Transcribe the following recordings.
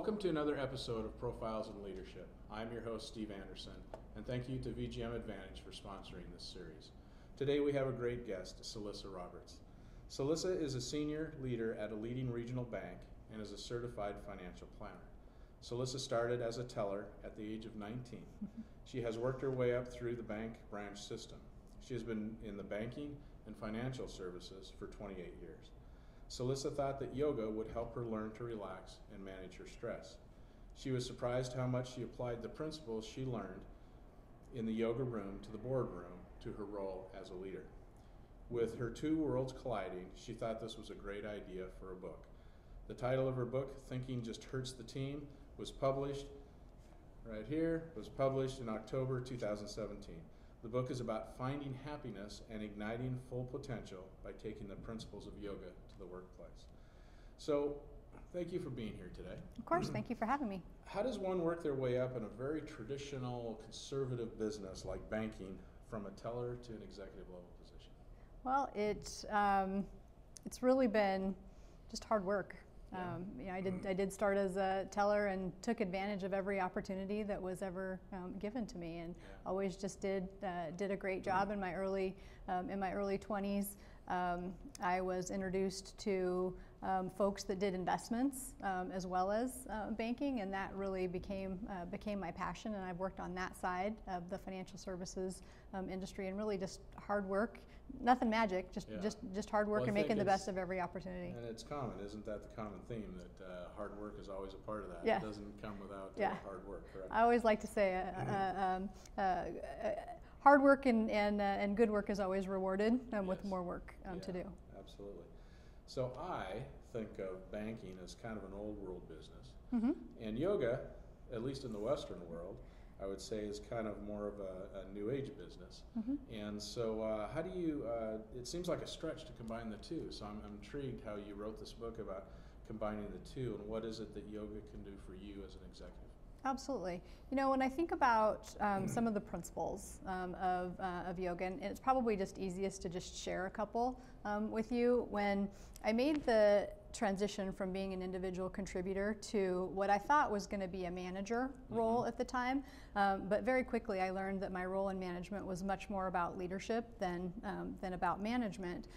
Welcome to another episode of Profiles in Leadership. I'm your host, Steve Anderson, and thank you to VGM Advantage for sponsoring this series. Today we have a great guest, Salisa Roberts. Salisa is a senior leader at a leading regional bank and is a certified financial planner. Salisa started as a teller at the age of 19. She has worked her way up through the bank branch system. She has been in the banking and financial services for 28 years. Salisa thought that yoga would help her learn to relax and manage her stress. She was surprised how much she applied the principles she learned in the yoga room to the boardroom to her role as a leader. With her two worlds colliding, she thought this was a great idea for a book. The title of her book, Thinking Just Hurts the Team, was published right here, was published in October 2017. The book is about finding happiness and igniting full potential by taking the principles of yoga to the workplace. So, thank you for being here today. Of course, thank you for having me. How does one work their way up in a very traditional, conservative business like banking from a teller to an executive level position? Well, it's really been just hard work. I did start as a teller and took advantage of every opportunity that was ever given to me, and always just did a great job in my early 20s. I was introduced to folks that did investments as well as banking, and that really became my passion. And I've worked on that side of the financial services industry, and really just hard work. Nothing magic, just hard work and making the best of every opportunity. And it's common, isn't that the common theme, that hard work is always a part of that? Yeah. It doesn't come without hard work, correct? I always like to say hard work and good work is always rewarded with more work to do. Absolutely. So I think of banking as kind of an old world business. And yoga, at least in the Western world, I would say is kind of more of a new age business. And so how do you, it seems like a stretch to combine the two, so I'm intrigued how you wrote this book about combining the two, and what is it that yoga can do for you as an executive? Absolutely. You know, when I think about some of the principles of yoga, and it's probably just easiest to just share a couple with you. When I made the transition from being an individual contributor to what I thought was going to be a manager role at the time, but very quickly I learned that my role in management was much more about leadership than about management.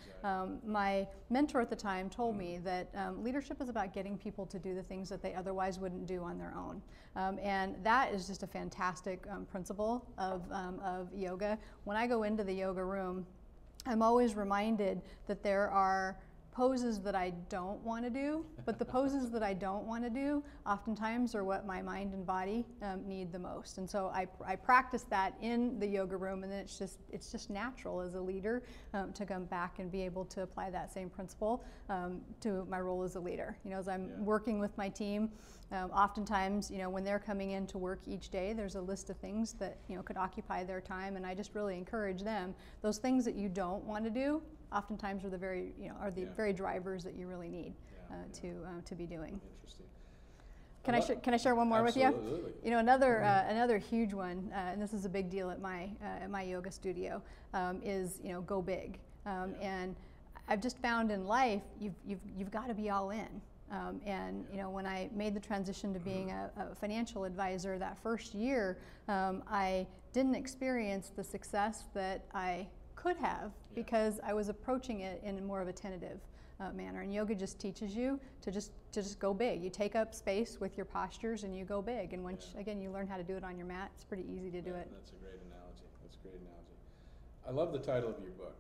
My mentor at the time told me that leadership is about getting people to do the things that they otherwise wouldn't do on their own, and that is just a fantastic principle of yoga. When I go into the yoga room, I'm always reminded that there are poses that I don't want to do, but the poses that I don't want to do oftentimes are what my mind and body need the most. And so I practice that in the yoga room, and then it's just natural as a leader to come back and be able to apply that same principle to my role as a leader. You know, as I'm working with my team, oftentimes, you know, when they're coming in to work each day, there's a list of things that, you know, could occupy their time, and I just really encourage them. Those things that you don't want to do oftentimes are the very, very drivers that you really need to be doing. Interesting. Can I share one more with you? Absolutely. You know, another huge one, and this is a big deal at my yoga studio, is, you know, go big. And I've just found in life you've got to be all in. And you know, when I made the transition to being a financial advisor that first year, I didn't experience the success that I could have because I was approaching it in more of a tentative manner. And yoga just teaches you to just go big. You take up space with your postures and you go big. And once again you learn how to do it on your mat, it's pretty easy to do it. That's a great analogy. I love the title of your book.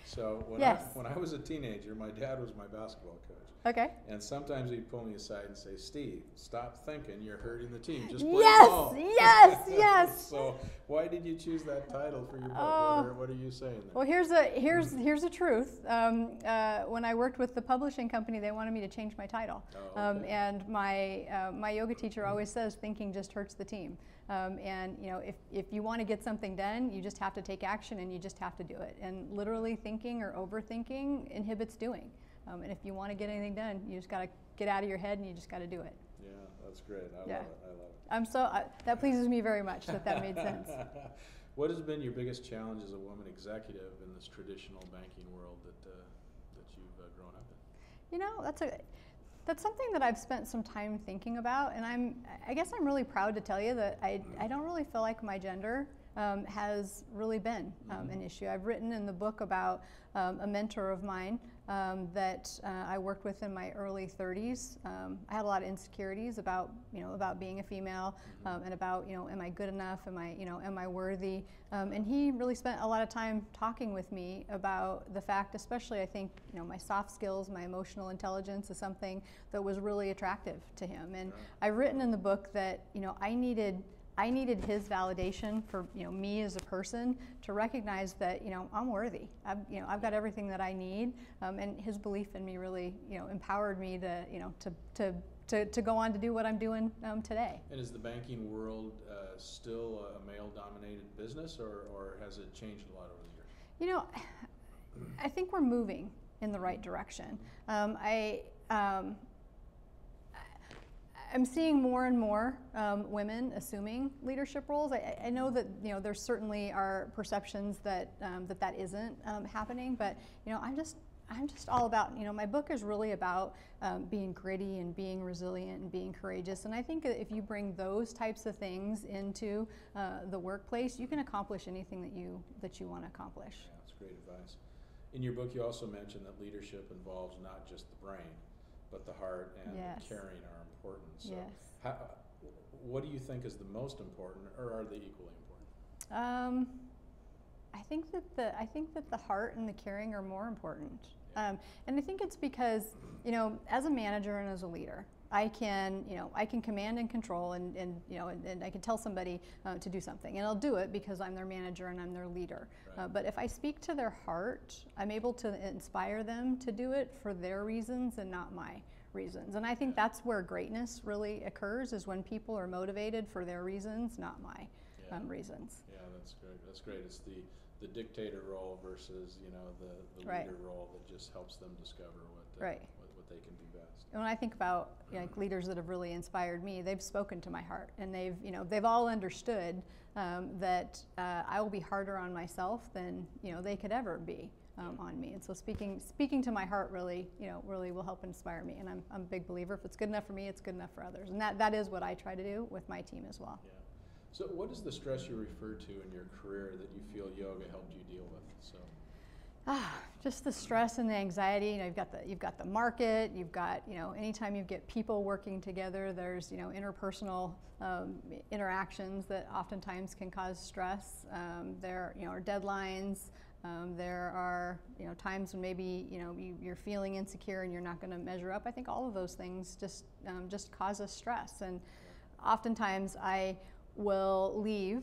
So when I was a teenager, my dad was my basketball coach. Okay. And sometimes he'd pull me aside and say, "Steve, stop thinking you're hurting the team. Just play ball." Yes. So why did you choose that title for your book? What are you saying there? Well, here's the truth. When I worked with the publishing company, they wanted me to change my title. And my yoga teacher always says, "Thinking just hurts the team." And you know, if you want to get something done, you just have to take action and you just have to do it. And literally thinking or overthinking inhibits doing. And if you want to get anything done, you just got to get out of your head and you just got to do it. Yeah, that's great. I love it. That pleases me very much that made sense. What has been your biggest challenge as a woman executive in this traditional banking world that you've grown up in? You know, That's something that I've spent some time thinking about, and I guess I'm really proud to tell you that I don't really feel like my gender has really been an issue. I've written in the book about a mentor of mine that I worked with in my early 30s. I had a lot of insecurities about being a female and about am I good enough? Am I worthy? And he really spent a lot of time talking with me about the fact, especially I think my soft skills, my emotional intelligence is something that was really attractive to him. And I've written in the book that I needed his validation for me as a person to recognize that I'm worthy. I've got everything that I need, and his belief in me really empowered me to go on to do what I'm doing today. And is the banking world still a male-dominated business, or has it changed a lot over the years? I think we're moving in the right direction. I'm seeing more and more women assuming leadership roles. I know that there certainly are perceptions that that isn't happening, but I'm just all about my book is really about being gritty and being resilient and being courageous. And I think if you bring those types of things into the workplace, you can accomplish anything that you want to accomplish. Yeah, that's great advice. In your book, you also mentioned that leadership involves not just the brain, but the heart and the caring are important. So yes. What do you think is the most important, or are they equally important? I think that the heart and the caring are more important. And I think it's because as a manager and as a leader, I can command and control and I can tell somebody to do something, and I'll do it because I'm their manager and I'm their leader. Right. But if I speak to their heart, I'm able to inspire them to do it for their reasons and not my reasons. And I think that's where greatness really occurs, is when people are motivated for their reasons, not my reasons. Yeah, that's great. That's great. It's the dictator role versus the leader role that just helps them discover what they can do best. And when I think about leaders that have really inspired me, they've spoken to my heart, and they've all understood that I will be harder on myself than they could ever be on me. And so speaking to my heart really will help inspire me. And I'm a big believer, if it's good enough for me, it's good enough for others. And that is what I try to do with my team as well. Yeah. So what is the stress you refer to in your career that you feel yoga helped you deal with? So. Just the stress and the anxiety. You've got the market. You've got anytime you get people working together, there's interpersonal interactions that oftentimes can cause stress. There are deadlines. There are times when maybe you're feeling insecure and you're not going to measure up. I think all of those things just cause us stress. And oftentimes I will leave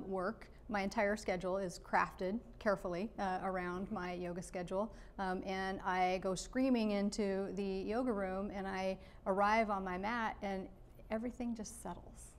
work. My entire schedule is crafted carefully around my yoga schedule, and I go screaming into the yoga room, and I arrive on my mat, and everything just settles.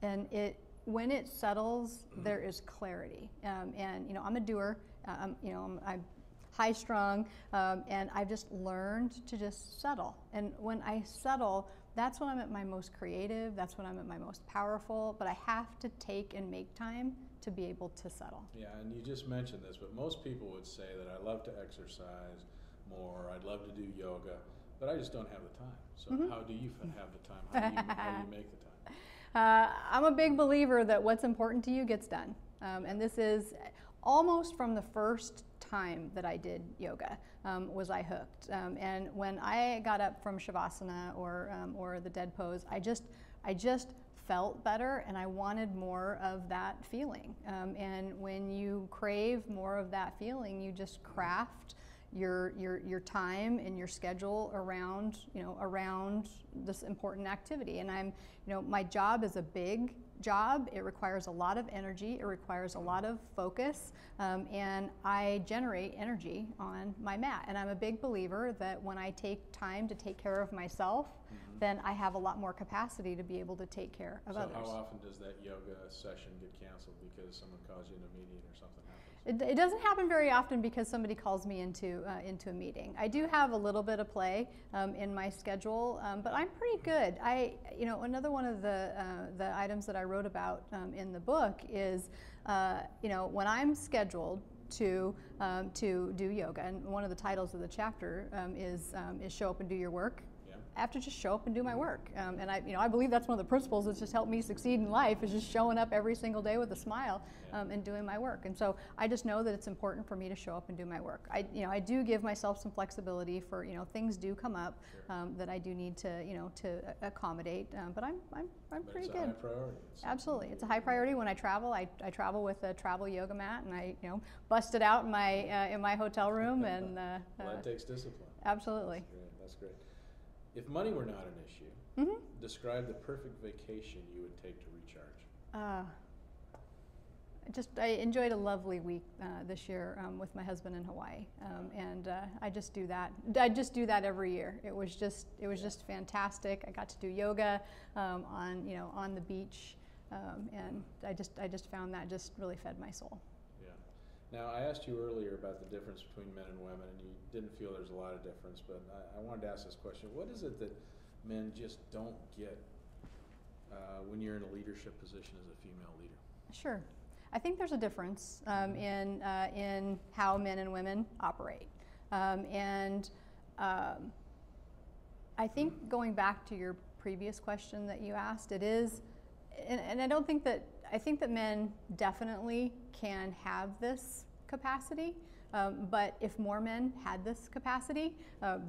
Yeah. And when it settles, there is clarity. And I'm a doer. I'm high strung, and I've just learned to just settle. And when I settle, that's when I'm at my most creative. That's when I'm at my most powerful. But I have to take and make time to be able to settle. Yeah, and you just mentioned this, but most people would say that I love to exercise more, I'd love to do yoga, but I just don't have the time. So how do you have the time? How do you make the time? I'm a big believer that what's important to you gets done. And this is almost from the first time that I did yoga was I hooked. And when I got up from Shavasana or the dead pose, I just felt better, and I wanted more of that feeling. And when you crave more of that feeling, you just craft your time and your schedule around this important activity. And my job is a big job. It requires a lot of energy. It requires a lot of focus, and I generate energy on my mat. And I'm a big believer that when I take time to take care of myself, then I have a lot more capacity to be able to take care of others. So how often does that yoga session get canceled because someone calls you in a meeting or something happens? It doesn't happen very often because somebody calls me into a meeting. I do have a little bit of play in my schedule, but I'm pretty good. Another one of the items that I wrote about in the book is when I'm scheduled to do yoga, and one of the titles of the chapter is Show Up and Do Your Work. I have to just show up and do my work. And I believe that's one of the principles that's just helped me succeed in life, is just showing up every single day with a smile and doing my work. And so I just know that it's important for me to show up and do my work. I do give myself some flexibility for, things do come up that I do need to, to accommodate. But I'm pretty good. It's a high priority. Absolutely, it's a high priority. When I travel, I travel with a travel yoga mat, and I, bust it out in my hotel room. And well, that takes discipline. Absolutely. That's great. If money were not an issue, describe the perfect vacation you would take to recharge. I enjoyed a lovely week this year with my husband in Hawaii, and I just do that. I just do that every year. It was just fantastic. I got to do yoga on the beach, and I just found that just really fed my soul. Yeah. Now, I asked you earlier about the difference between men and women, and you didn't feel there's a lot of difference, but I wanted to ask this question. What is it that men just don't get when you're in a leadership position as a female leader? Sure. I think there's a difference in how men and women operate. And I think going back to your previous question that you asked, it is, and I don't think that, I think that men definitely can have this capacity, but if more men had this capacity, it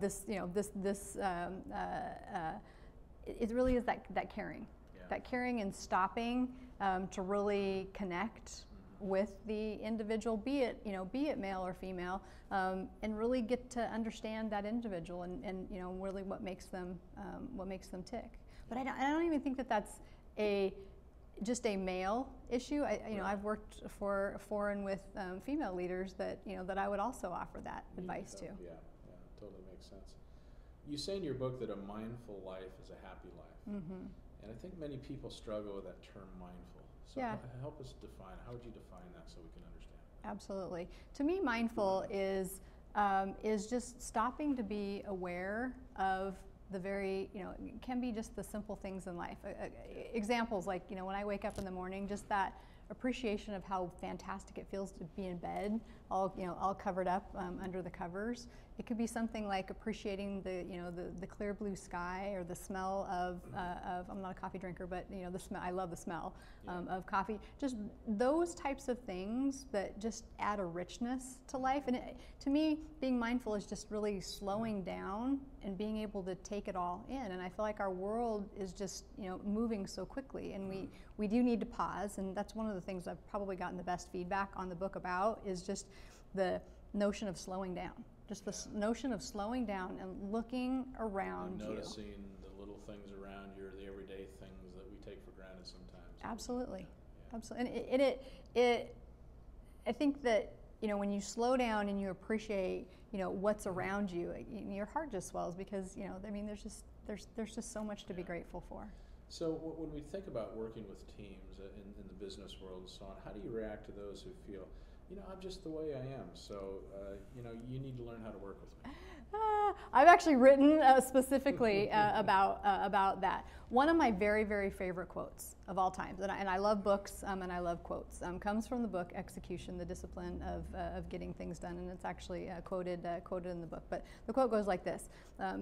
really is that caring. That caring and stopping to really connect with the individual, be it male or female, and really get to understand that individual and really what makes them tick. But I don't even think that that's just a male issue. I've worked for and with female leaders that that I would also offer that advice to. Yeah, totally makes sense. You say in your book that a mindful life is a happy life. And I think many people struggle with that term mindful. So help us define, how would you define that so we can understand? Absolutely. To me, mindful is just stopping to be aware of the very, it can be just the simple things in life. Examples like, when I wake up in the morning, just that appreciation of how fantastic it feels to be in bed, all covered up under the covers. It could be something like appreciating the clear blue sky, or the smell of I'm not a coffee drinker, but the smell. I love the smell of coffee. Just those types of things that just add a richness to life. And to me, being mindful is just really slowing down and being able to take it all in. And I feel like our world is just moving so quickly, and we do need to pause. And that's one of the things I've probably gotten the best feedback on the book about, is just the notion of slowing down. Just the notion of slowing down and looking around you. Noticing the little things around you, or the everyday things that we take for granted sometimes. Absolutely. Absolutely. And I think that, when you slow down and you appreciate, what's around you, your heart just swells, because, there's just so much to be grateful for. So when we think about working with teams in the business world and so on, how do you react to those who feel, I'm just the way I am, so, you need to learn how to work with me? I've actually written specifically about that. One of my very, very favorite quotes of all time, and I love books and I love quotes, comes from the book Execution, the Discipline of Getting Things Done, and it's actually quoted in the book. But the quote goes like this: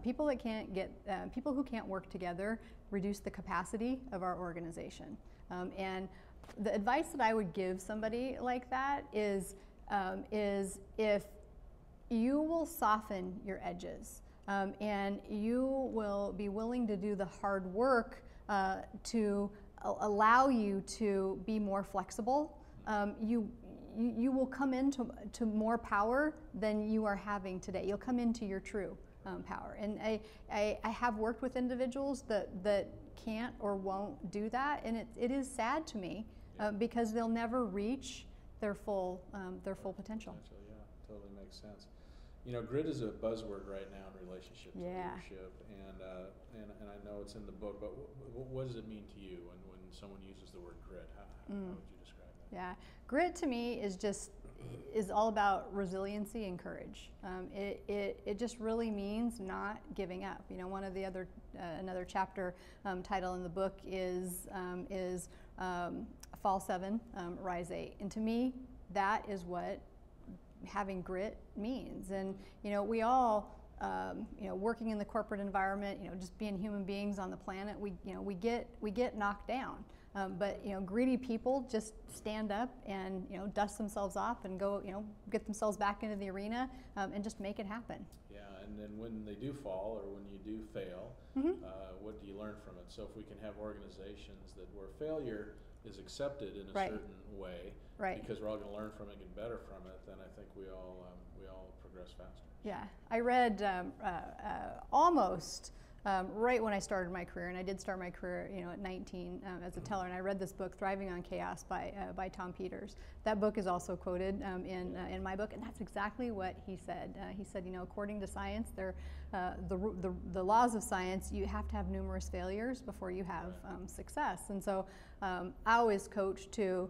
people who can't work together reduce the capacity of our organization. And the advice that I would give somebody like that is if you will soften your edges and you will be willing to do the hard work to allow you to be more flexible, you will come into more power than you are having today. You'll come into your true power. And I have worked with individuals that can't or won't do that, and it is sad to me because they'll never reach their full potential. Yeah, totally makes sense. Grit is a buzzword right now in relationships and leadership, and I know it's in the book, but what does it mean to you when someone uses the word grit? How would you describe that? Yeah, grit to me is all about resiliency and courage. It just really means not giving up. One of the other another chapter title in the book is Fall 7, Rise 8, and to me that is what having grit means. And we all working in the corporate environment, just being human beings on the planet, we get knocked down. But greedy people just stand up and dust themselves off and go get themselves back into the arena and just make it happen. Yeah, and then when they do fall or when you do fail, what do you learn from it? So if we can have organizations that where failure is accepted in a certain way, because we're all going to learn from it and get better from it, then I think we all progress faster. Yeah, I read almost right when I started my career, and I did start my career, at 19 as a teller. And I read this book, Thriving on Chaos, by Tom Peters. That book is also quoted in my book, and that's exactly what he said. He said, according to science, the laws of science, you have to have numerous failures before you have success. And so I always coach to,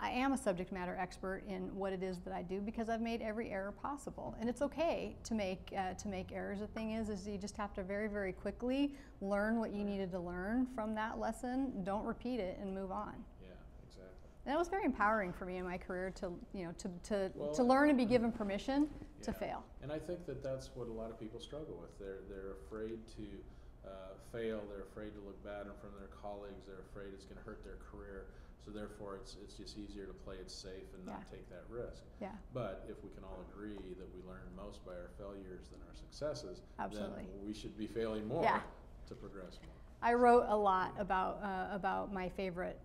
I am a subject matter expert in what it is that I do because I've made every error possible, and it's okay to make errors. The thing is you just have to very, very quickly learn what you needed to learn from that lesson. Don't repeat it and move on. Yeah, exactly. And it was very empowering for me in my career to learn and be given permission to fail. And I think that's what a lot of people struggle with. They're afraid to fail. They're afraid to look bad in front of their colleagues. They're afraid it's going to hurt their career. So therefore, it's just easier to play it safe and not take that risk. Yeah. But if we can all agree that we learn most by our failures than our successes, then we should be failing more to progress more. I wrote a lot about my favorite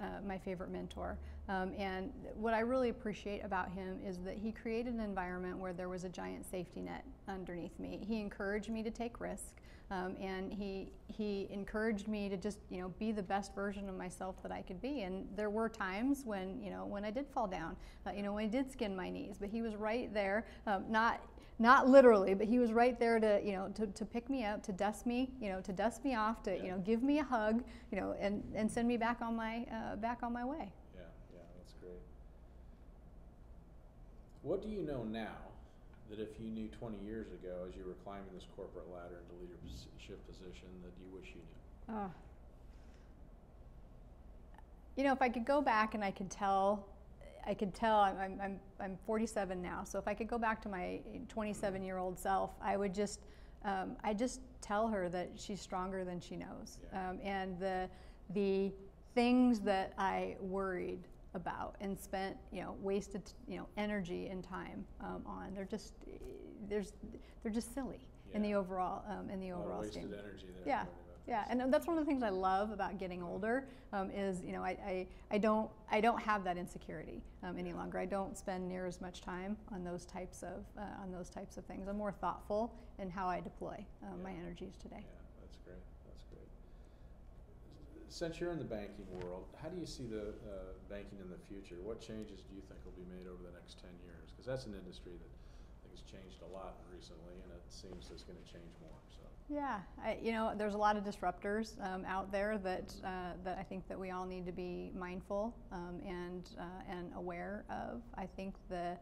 mentor, and what I really appreciate about him is that he created an environment where there was a giant safety net underneath me. He encouraged me to take risk. And he encouraged me to just be the best version of myself that I could be. And there were times when when I did fall down, when I did skin my knees. But he was right there, not literally, but he was right there to pick me up, to dust me off, to give me a hug, and send me back on my way. Yeah, that's great. What do you know now that if you knew 20 years ago as you were climbing this corporate ladder into leadership position that you wish you knew? If I could go back and I could tell I'm 47 now, so if I could go back to my 27-year-old self, I would just tell her that she's stronger than she knows. And the things that I worried about and spent wasted energy and time on, they're just silly in the overall scheme. Wasted energy there. Yeah, and that's one of the things I love about getting older is I don't have that insecurity any longer. I don't spend near as much time on those types of things. I'm more thoughtful in how I deploy my energies today. Yeah, that's great. Since you're in the banking world, how do you see the banking in the future? What changes do you think will be made over the next 10 years? Because that's an industry that I think has changed a lot recently, and it seems it's going to change more. So. Yeah, there's a lot of disruptors out there that I think that we all need to be mindful and aware of. I think the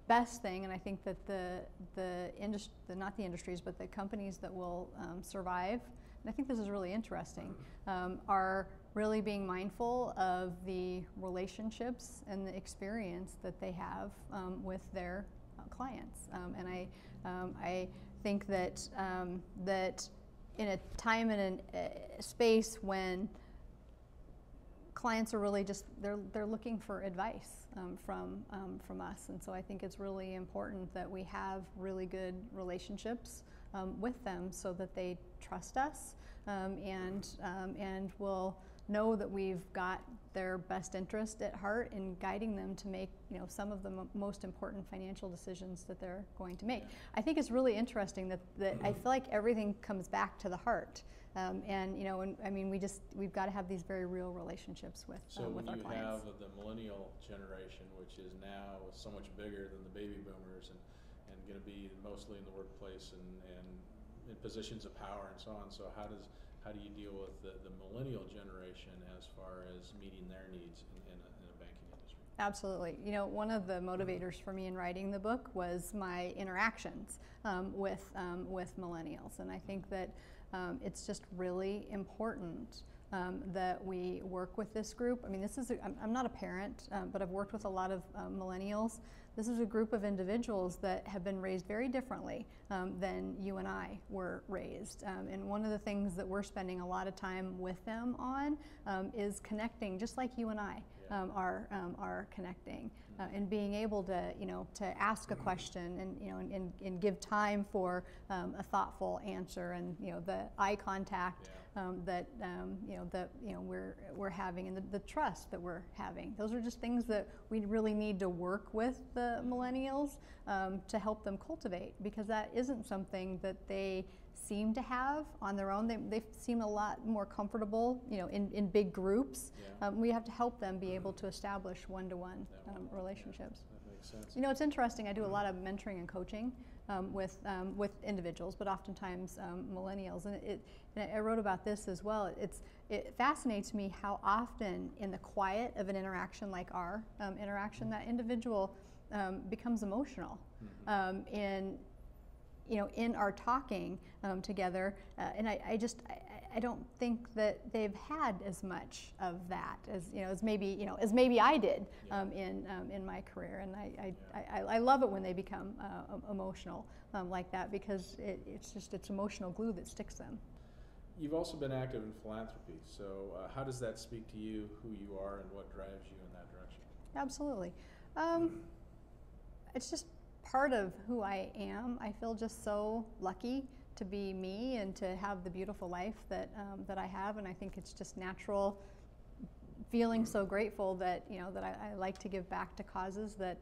best thing, and I think that not the industries, but the companies that will survive, and I think this is really interesting, are really being mindful of the relationships and the experience that they have with their clients. And I think that that in a time and a space when clients are really just they're looking for advice from us, and so I think it's really important that we have really good relationships with them so that they trust us and will know that we've got their best interest at heart in guiding them to make some of the most important financial decisions that they're going to make. I think it's really interesting that I feel like everything comes back to the heart. We've got to have these very real relationships with our clients. So when you have the millennial generation, which is now so much bigger than the baby boomers and going to be mostly in the workplace and in positions of power and so on. So how do you deal with the millennial generation as far as meeting their needs in a banking industry? Absolutely. One of the motivators for me in writing the book was my interactions with millennials, and I think that it's just really important that we work with this group. I mean, I'm not a parent, but I've worked with a lot of millennials This is a group of individuals that have been raised very differently than you and I were raised. And one of the things that we're spending a lot of time with them on is connecting, just like you and I are connecting, and being able to, to ask a question and, and give time for a thoughtful answer, and the eye contact that we're having, and the trust that we're having. Those are just things that we really need to work with the millennials to help them cultivate, because that isn't something that they seem to have on their own. They seem a lot more comfortable, in big groups. We have to help them be able to establish one-to-one relationships. That makes sense. It's interesting. I do a lot of mentoring and coaching with individuals, but oftentimes millennials. And I wrote about this as well. It fascinates me how often, in the quiet of an interaction like our interaction, that individual becomes emotional. In our talking together, and I don't think that they've had as much of that as maybe I did in my career, and I love it when they become emotional like that, because it's emotional glue that sticks them. You've also been active in philanthropy, so how does that speak to you, who you are, and what drives you in that direction? Absolutely. It's just part of who I am. I feel just so lucky to be me and to have the beautiful life that I have, and I think it's just natural, feeling so grateful that that I like to give back to causes that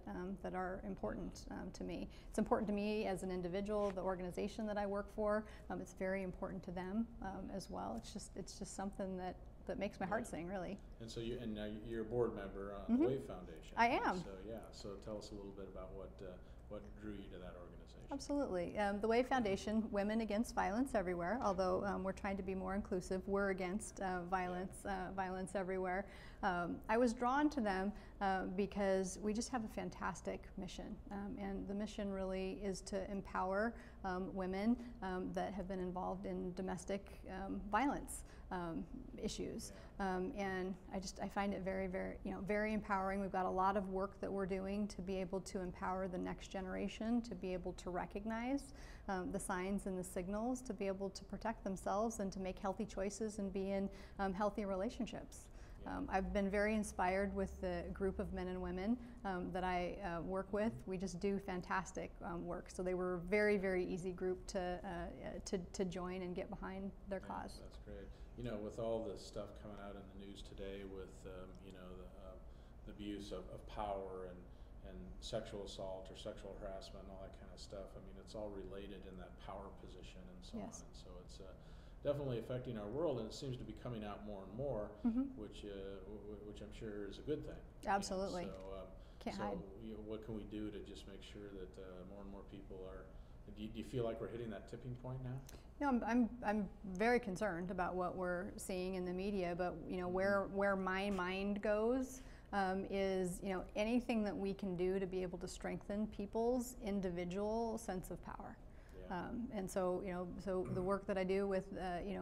are important to me. It's important to me as an individual. The organization that I work for, it's very important to them as well. It's just something that makes my heart sing, really. And so now you're a board member on the Wave Foundation. I am. So tell us a little bit about what drew you to that organization. Absolutely. The Wave Foundation, Women Against Violence Everywhere, although we're trying to be more inclusive, we're against violence everywhere. I was drawn to them because we just have a fantastic mission, and the mission really is to empower women that have been involved in domestic violence issues. And I find it very, very, very empowering. We've got a lot of work that we're doing to be able to empower the next generation, to be able to recognize the signs and the signals, to be able to protect themselves and to make healthy choices and be in healthy relationships. I've been very inspired with the group of men and women that I work with. We just do fantastic work. So they were a very, very easy group to join and get behind their cause. That's great. With all the stuff coming out in the news today with the abuse of power and sexual assault or sexual harassment and all that kind of stuff, I mean, it's all related in that power position and so on. And so it's definitely affecting our world, and it seems to be coming out more and more, which I'm sure is a good thing. Absolutely. Can't hide. What can we do to just make sure that more and more people are? Do you feel like we're hitting that tipping point now? I'm very concerned about what we're seeing in the media, but where my mind goes is anything that we can do to be able to strengthen people's individual sense of power. And so so the work that I do with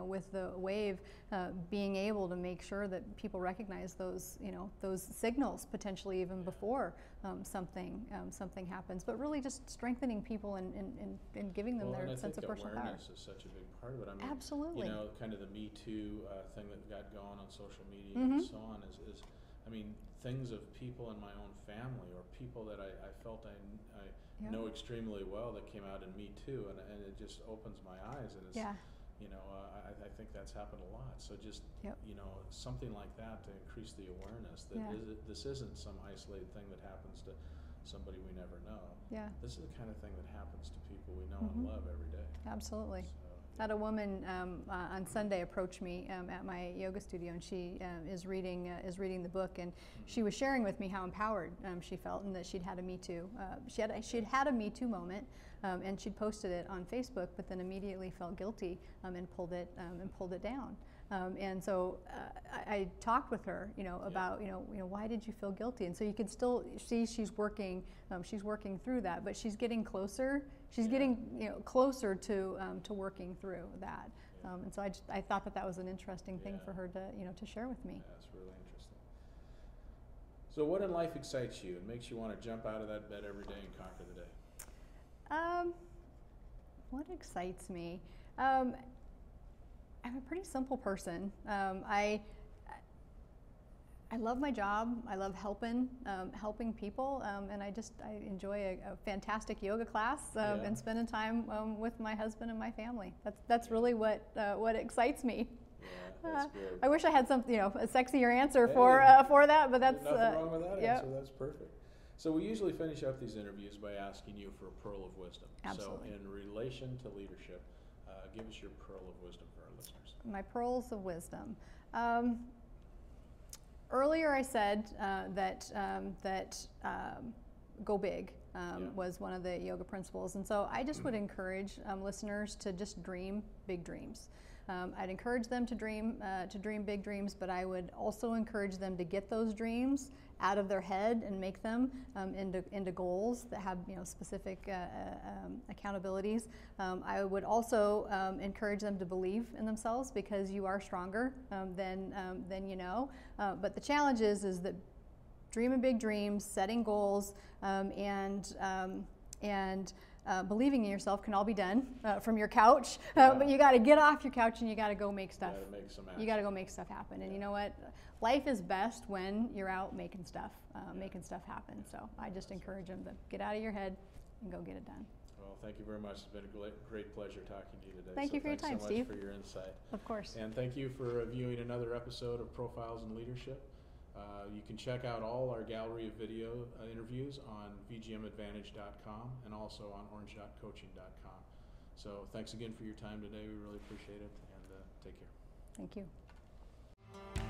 with the Wave, being able to make sure that people recognize those those signals potentially even before something happens, but really just strengthening people and giving them their sense of personal power. Awareness is such a big part of it. I mean, absolutely. Kind of the Me Too thing that got going on social media and so on is I mean, things of people in my own family or people that I felt I know extremely well that came out in Me Too, and it just opens my eyes, and it's I think that's happened a lot. So just something like that to increase the awareness that this isn't some isolated thing that happens to somebody we never know. This is the kind of thing that happens to people we know and love every day. Absolutely. I had a woman on Sunday approach me at my yoga studio, and she is reading the book, and she was sharing with me how empowered she felt, and that she'd had a Me Too. She'd had a Me Too moment, and she'd posted it on Facebook, but then immediately felt guilty and pulled it down. And so I talked with her, about why did you feel guilty? And so you can still see she's working through that, but she's getting closer. She's getting closer to working through that. And so I thought that was an interesting thing for her to share with me. Yeah, that's really interesting. So what in life excites you and makes you want to jump out of that bed every day and conquer the day? What excites me? I'm a pretty simple person. I love my job. I love helping people, and I enjoy a fantastic yoga class and spending time with my husband and my family. That's really what excites me. Yeah, that's good. I wish I had some, a sexier answer for that, but that's nothing wrong with that answer. That's perfect. So we usually finish up these interviews by asking you for a pearl of wisdom. Absolutely. So in relation to leadership, give us your pearl of wisdom for our listeners. My pearls of wisdom. Earlier I said that go big was one of the yoga principles, and so I just would encourage listeners to just dream big dreams. I'd encourage them to dream big dreams, but I would also encourage them to get those dreams out of their head and make them into goals that have specific accountabilities. I would also encourage them to believe in themselves, because you are stronger than you know. But the challenge is that dreaming big dreams, setting goals, and believing in yourself can all be done from your couch, but you got to get off your couch and you got to go make stuff. You got to go make stuff happen. And you know what? Life is best when you're out making stuff happen. So I just encourage them to get out of your head and go get it done. Well, thank you very much. It's been a great pleasure talking to you today. Thank you for your time, Steve. Thanks so much for your insight. Of course. And thank you for viewing another episode of Profiles in Leadership. You can check out all our gallery of video interviews on vgmadvantage.com and also on orange.coaching.com. So thanks again for your time today. We really appreciate it, and take care. Thank you.